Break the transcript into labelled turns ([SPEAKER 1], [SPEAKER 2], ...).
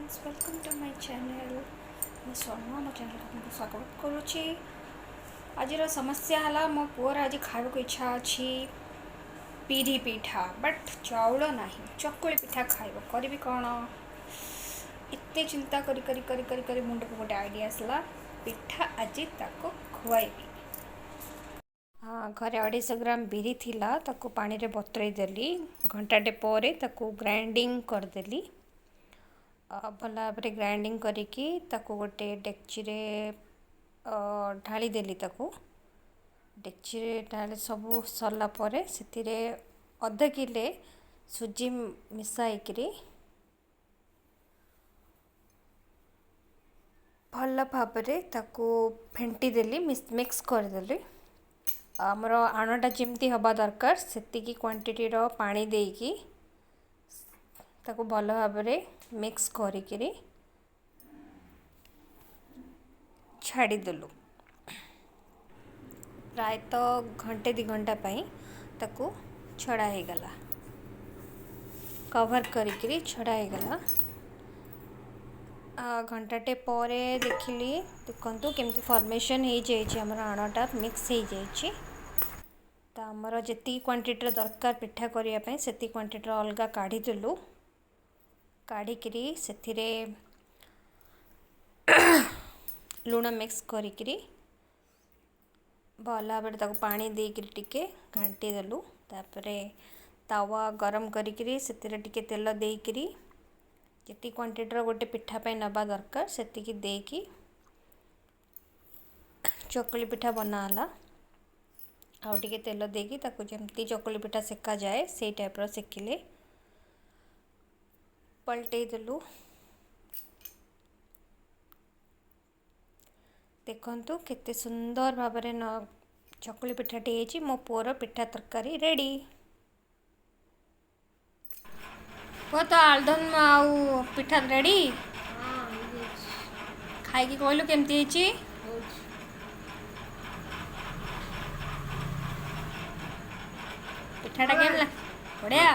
[SPEAKER 1] Friends welcome to my channel मैं सोनू मो channel को स्वागत करुच्ची। आज समस्या है मो पुअर आज खावा को इच्छा अच्छी पीढ़ी पिठा बट चाउल ना चकुली पिठा खाइब करी कौन एत चिंता करी करी करी करी करी मुंड को गोटे आइडिया आसला पिठा आज ताको खुआइबी। हाँ घरे 250 ग्राम बिरी थिला ताको पानी रे बतुरई देली घंटाटे पर ताको ग्राइंडिंग करदेली भल भाव ग्राइंडिंग करिकी ताको गोटे डेक्ची रे ढाली देली ताको डेक्ची रे ढाली सब सरला परे सेतिरे अधा किले सुजी मिसाईकरी भल भाव ताको फेंटी देली मिक्स करदेली आमर आणटा जमती हवा दरकार सेतिकी क्वांटिटी रो पानी देकी ताको भल भाव मिक्स करिकरी छाड़ीदेलु प्रायतः घंटे 2 घंटा पाई ताको छड़ा हो गला कवर करिकरी छड़ा हो गला घंटाटे परे देखिली देखंतु केमती फॉर्मेशन हो जाइए हमर आणटा मिक्स हो जाइए तो आमर जी क्वांटिटी दरकार पिठा करने से क्वांटिटी अलग काढ़ीदेलु काढ़िकी से लुण मिक्स करिकरी भल भाव पानी देकर टिके घाटी देलु तापरे तावा गरम करिकरी से तेल देकरी जी क्वांटिटी गोटे पिठापी नवा दरकार से देकी चकुली पिठा बनाला आउ टिके तेल देकी ताको जमती चकुली पिठा सेका जाए से टाइप रो सेकिले पलटई देलु देखंतु केते सुंदर भाव न चकुली पिठाटी होती मो पुअर पिठा तरकारी रेडी। पुआ तो आलदम आउ पिठा रेडी खाई कहलु केमती पिठाटा केम बढ़िया।